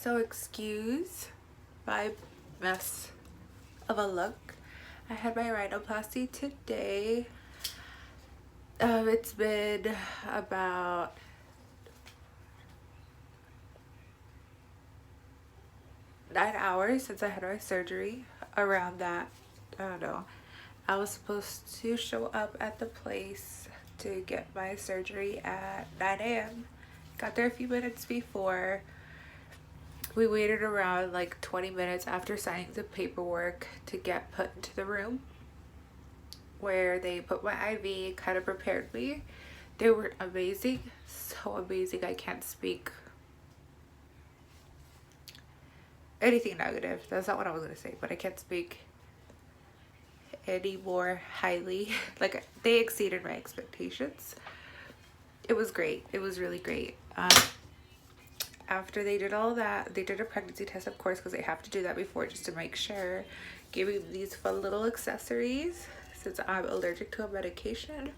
So excuse my mess of a look. I had my rhinoplasty today. It's been about 9 hours since I had my surgery. Around that, I don't know. I was supposed to show up at the place to get my surgery at 9 a.m. Got there a few minutes before. We waited around like 20 minutes after signing the paperwork to get put into the room where they put my IV, kind of prepared me. They were amazing, so amazing. I can't speak anything negative. That's not what I was going to say, but I can't speak any more highly. Like, they exceeded my expectations. It was great. It was really great. After they did all that, they did a pregnancy test, of course, because they have to do that before, just to make sure. Gave me these fun little accessories since I'm allergic to a medication.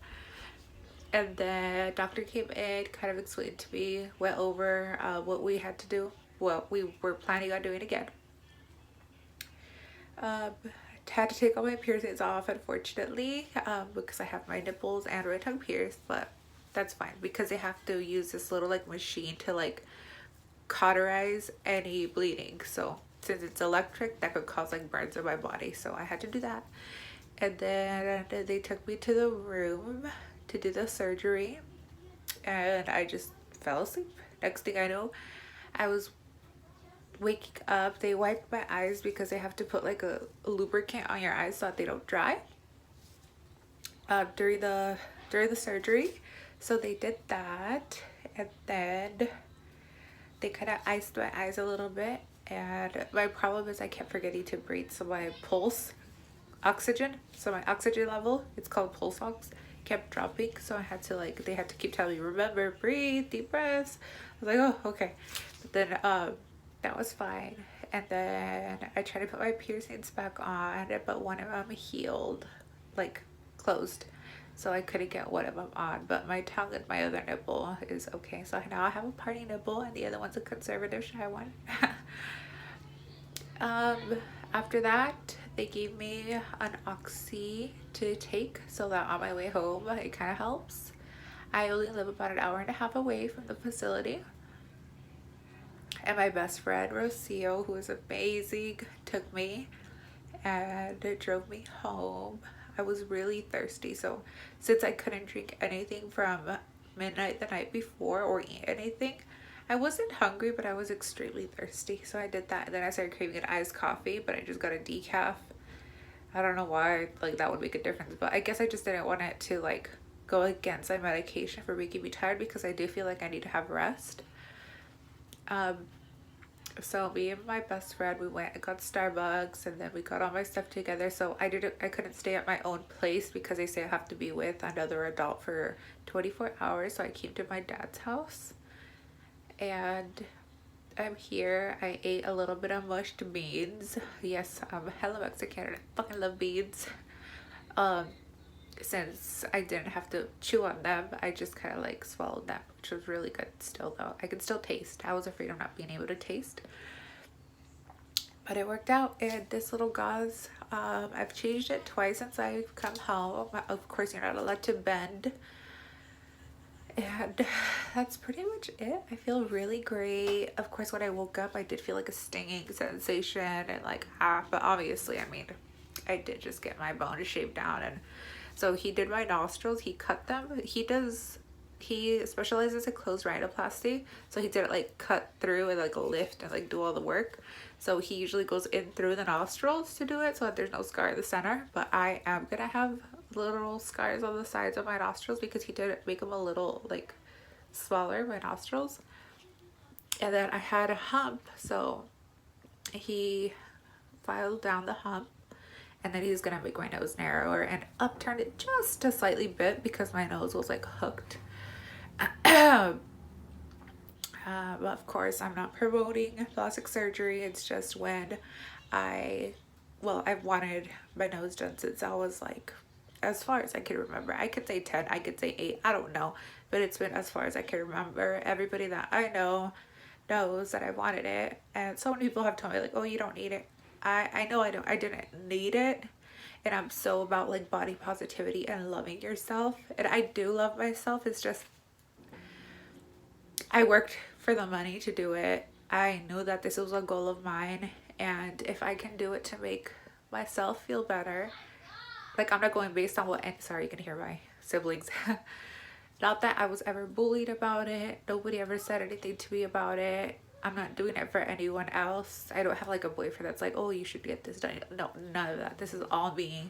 And then doctor came in, kind of explained to me, went over what we had to do, what we were planning on doing again. Had to take all my piercings off, unfortunately, because I have my nipples and my tongue pierced, but that's fine because they have to use this little like machine to like cauterize any bleeding. So since it's electric, that could cause like burns in my body, so I had to do that. And then they took me to the room to do the surgery, and I just fell asleep. Next thing I know, I was waking up. They wiped my eyes because they have to put like a lubricant on your eyes so that they don't dry during the surgery. So they did that, and then they kind of iced my eyes a little bit. And my problem is I kept forgetting to breathe, so my pulse oxygen, so my oxygen level, it's called pulse ox, kept dropping. So I had to like, they had to keep telling me, remember, breathe, deep breaths. I was like, oh, okay. But then that was fine. And then I tried to put my piercings back on, but one of them healed, like closed, so I couldn't get one of them on. But my tongue and my other nipple is okay, so now I have a party nipple and the other one's a conservative shy one. After that, they gave me an oxy to take so that on my way home it kind of helps. I only live about an hour and a half away from the facility, and my best friend Rocio, who is amazing, took me and drove me home. I was really thirsty, so since I couldn't drink anything from midnight the night before or eat anything, I wasn't hungry, but I was extremely thirsty, so I did that. And then I started craving an iced coffee, but I just got a decaf. I don't know why, like, that would make a difference, but I guess I just didn't want it to like go against my medication for making me tired, because I do feel like I need to have rest. So me and my best friend, we went and got Starbucks, and then we got all my stuff together. So I couldn't stay at my own place because they say I have to be with another adult for 24 hours. So I came to my dad's house, and I'm here. I ate a little bit of mushed beans. Yes, I'm hella Mexican and I fucking love beans. Since I didn't have to chew on them, I just kind of like swallowed them, which was really good still, though. I could still taste. I was afraid of not being able to taste, but it worked out. And this little gauze, I've changed it twice since I've come home. Of course, you're not allowed to bend. And that's pretty much it. I feel really great. Of course, when I woke up, I did feel like a stinging sensation and like, but obviously, I mean, I did just get my bone shaved down. And so he did my nostrils, he cut them. He specializes in closed rhinoplasty, so he did it like cut through and like lift and like do all the work. So he usually goes in through the nostrils to do it so that there's no scar in the center, but I am gonna have little scars on the sides of my nostrils because he did make them a little like smaller, my nostrils. And then I had a hump, so he filed down the hump, and then he's gonna make my nose narrower and upturn it just a slightly bit because my nose was like hooked. But of course, I'm not promoting plastic surgery. It's just when I've wanted my nose done since I was like, as far as I can remember. I could say 10, I could say 8, I don't know, but it's been as far as I can remember. Everybody that I know knows that I wanted it. And so many people have told me like, oh, you don't need it. I know I didn't need it. And I'm so about like body positivity and loving yourself. And I do love myself. It's just, I worked for the money to do it. I knew that this was a goal of mine. And if I can do it to make myself feel better, like I'm not going based on what, sorry, you can hear my siblings. Not that I was ever bullied about it. Nobody ever said anything to me about it. I'm not doing it for anyone else. I don't have like a boyfriend that's like, oh, you should get this done. No, none of that. This is all me.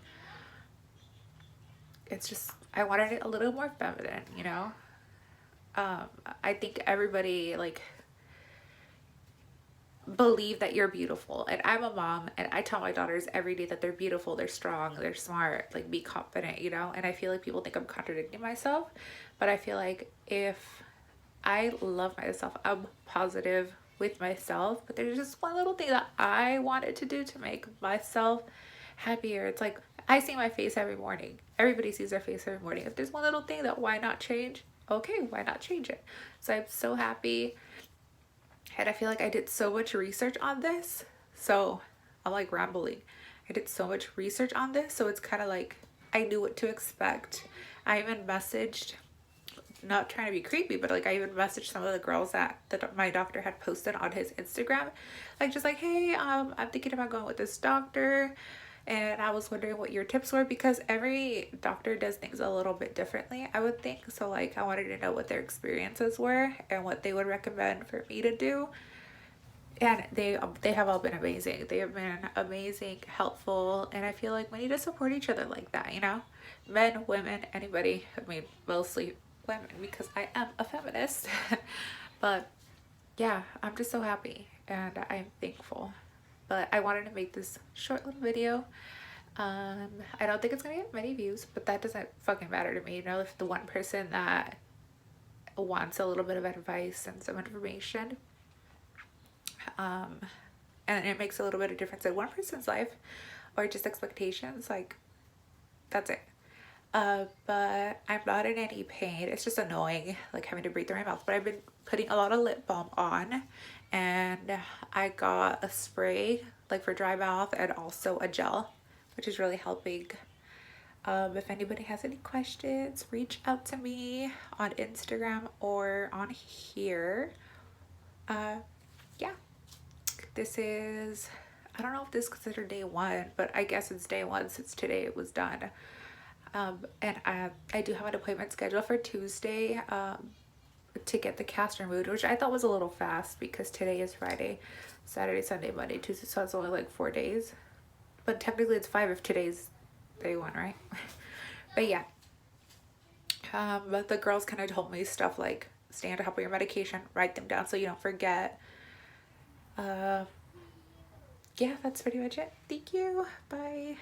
It's just, I wanted it a little more feminine, you know? I think everybody like believe that you're beautiful, and I'm a mom and I tell my daughters every day that they're beautiful, they're strong, they're smart, like be confident, you know. And I feel like people think I'm contradicting myself, but I feel like if I love myself, I'm positive with myself, but there's just one little thing that I wanted to do to make myself happier. It's like I see my face every morning, everybody sees their face every morning. If there's one little thing that why not change, okay, why not change it? So I'm so happy. And I feel like I did so much research on this. So I'm like rambling. I did so much research on this. So it's kind of like I knew what to expect. I even messaged, not trying to be creepy, but like I even messaged some of the girls that my doctor had posted on his Instagram. Like just like, hey, I'm thinking about going with this doctor. And I was wondering what your tips were, because every doctor does things a little bit differently, I would think. So like I wanted to know what their experiences were and what they would recommend for me to do. And they have all been amazing. They have been amazing, helpful, and I feel like we need to support each other like that, you know? Men, women, anybody. I mean, mostly women because I am a feminist. But yeah, I'm just so happy and I'm thankful. But I wanted to make this short little video. I don't think it's gonna get many views, but that doesn't fucking matter to me. You know, if the one person that wants a little bit of advice and some information, and it makes a little bit of difference in one person's life or just expectations, like that's it. But I'm not in any pain. It's just annoying, like having to breathe through my mouth. But I've been putting a lot of lip balm on, and I got a spray like for dry mouth and also a gel, which is really helping. If anybody has any questions, reach out to me on Instagram or on here. Yeah, this is, I don't know if this is considered day one, but I guess it's day one since today it was done. And I do have an appointment scheduled for Tuesday to get the cast removed, which I thought was a little fast because today is Friday, Saturday, Sunday, Monday, Tuesday, so it's only like 4 days. But technically it's 5 if today's day one, right? But yeah. But the girls kind of told me stuff like stay on top of your medication, write them down so you don't forget. Yeah, that's pretty much it. Thank you. Bye.